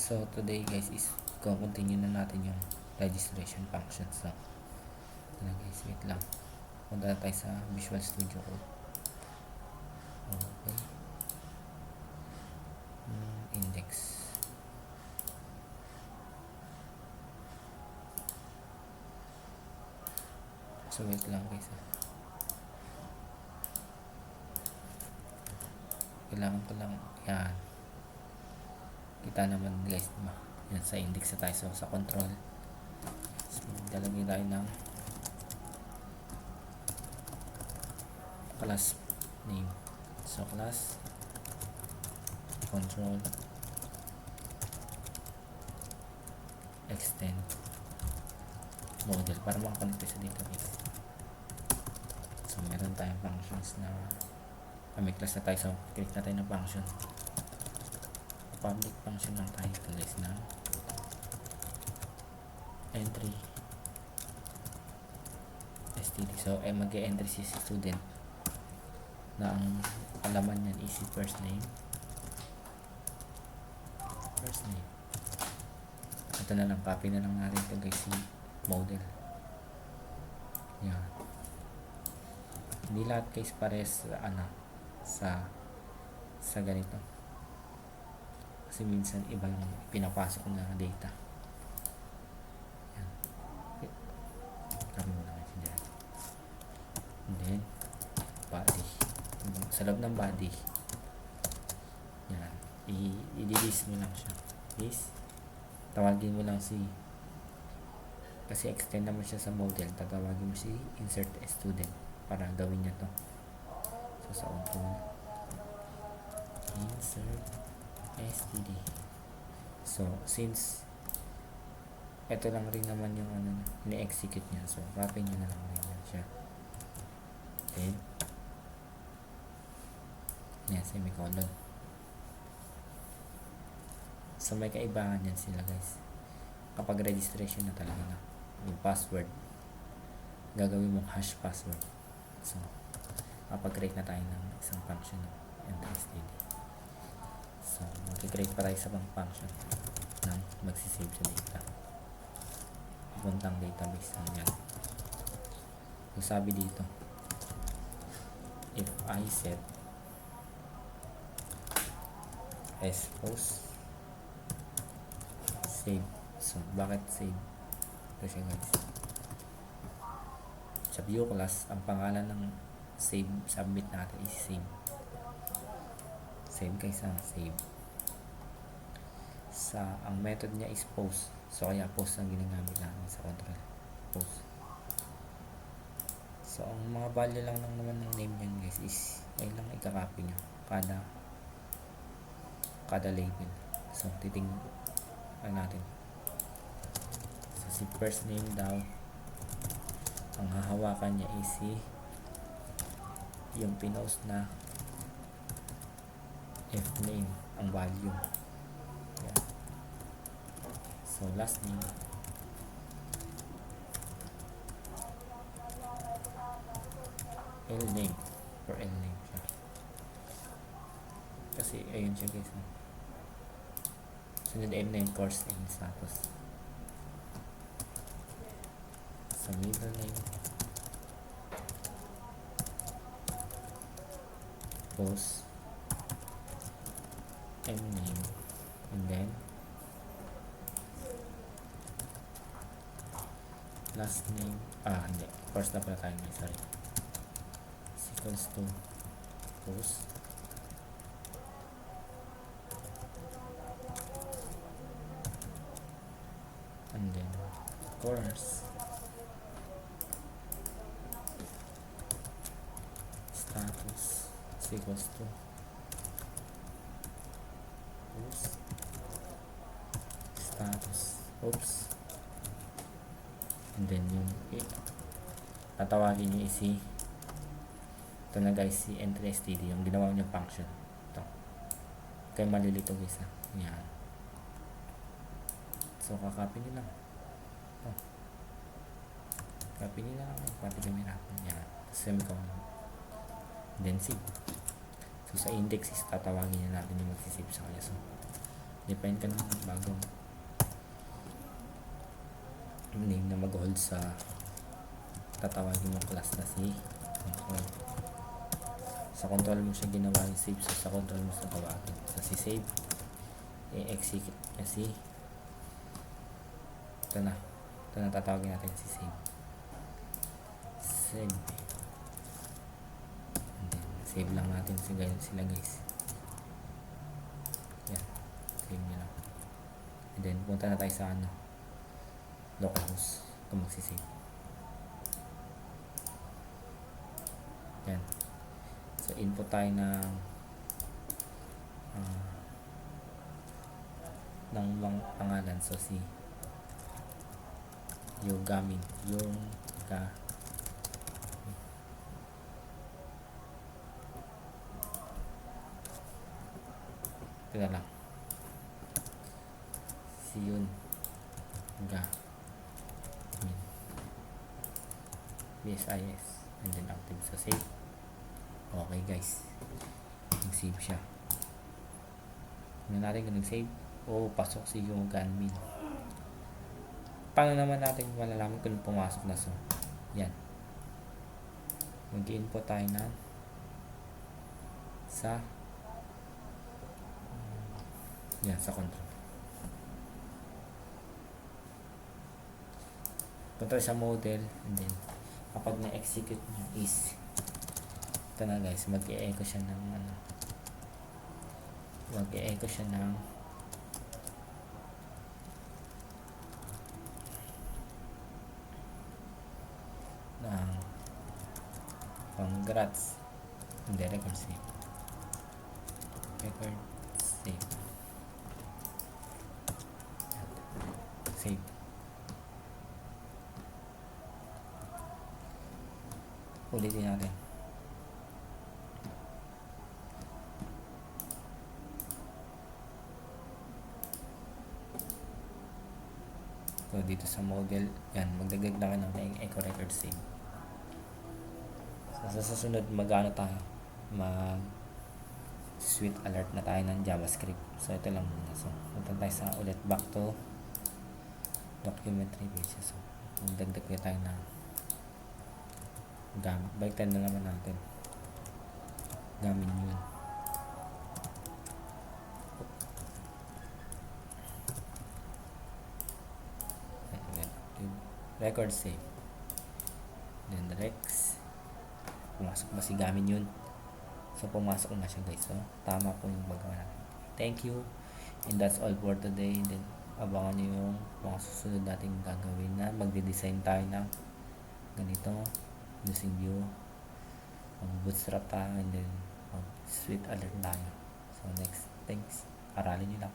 So today guys is continue na natin yung registration function. So guys, wait lang, punta na tayo sa Visual Studio Code. Okay, index. So wait lang guys, kailangan ko lang yan, kita naman guys, diba? Yan, sa index na tayo. So sa control, so dalagay tayo ng class name. So class control extend model para makakonect sa database. So meron tayong functions na may class na tayo. So click na tayo ng function, public function lang tayo guys na entry std. So mag-entry si student na ang alaman yan is first name. Ito na lang, copy na lang natin ito guys, si model. Yan, hindi lahat guys pares sa ganito, kasi minsan iba yung pinapasok na data. Yan, kami mo naman siya dyan. And then body, sa loob ng body yan, i-list mo lang siya. List, tawagin mo lang si, kasi extend naman siya sa model, tatawagin mo si insert student para gawin niya to. So sa control, insert std. So since ito lang rin naman yung ni-execute niya, so copy niya na lang rin siya. Then yan, semicolon. So may kaibahan yan sila guys. Kapag registration na talaga na, yung password gagawin mong hash password. So kapag-create na tayo ng isang function ng std. So mag-create pa tayo sa pang function ng magsisave sa data, pupuntang database lang yan. So sabi dito, if I set expose save. So bakit save? Ito siya guys, sa view class ang pangalan ng save submit natin is save guys, save. Sa ang method niya is post, so kaya post ang ginagamit namin sa control, post. So ang mga value lang naman ng name niyan guys is ay lang ikakopy nyo kada label. So titingnan natin, so si first name daw, ang hahawakan niya is yung pinost na f name, ang value. Yeah. So last name, L name, for L name siya, kasi ayun siya guys. Sunod M name, course name, status. So middle name, post, M name, and then last name, hindi, course na pala tayo, sorry, equals to post, and then course status equals to post status, oops, and then yung tatawagin nyo is ito na guys, si entry std, yung ginawa nyo function ito. Kaya malilito guys yan. So kakopy nyo lang ito, copy nyo lang pati gamirapan yan, semicolon, then save. So sa index is tatawagin nyo natin yung magsisave sa kanya. So Depende ka ng bagong name na mag-hold sa tatawagin mo class na si control. Sa control mo siya ginawa yung save, so sa control mo sa tawagin. So si save, i-execute niya si ito na tatawagin natin si save. Save. And then, save lang natin sila guys. Yan. Save nyo lang. And then, punta na tayo sa localhost kung magsisave. Yan. So, input tayo ng mga pangalan. So, si Yogamin. Ito na lang. Si Yogamin. BSIS. And then active sa save. Okay guys. Nag-save siya. Tingnan natin kung nag-save. Pasok si Yogamin. Paano naman natin malalaman kung pumasok na? So, yan. Mag-input tayo na sa control. Punta sa model, and then kapag na-execute nyo is ito na guys, mag-e-echo siya ng congrats. Hindi, record save. Save. Ulitin natin. So, dito sa model, yan, magdagdag na kayo ng echo record save. So, sa susunod, tayo? Sweet alert na tayo ng JavaScript. So, ito lang muna. So, punta tayo sa ulit back to documentary pages. So, magdagdag tayo na baliktad na naman natin. Gamin yun. Record save. Then Rex. Pumasok ba si Gamin yun? So pumasok na siya guys. So tama po yung magawa natin. Thank you. And that's all for today. And then abangan nyo yung mga susunod natin gagawin na magde-design tayo ng ganito using Vue. Mag-bootstrap tayo and then mag-sweet alert tayo. So next, thanks. Aralin nyo lang.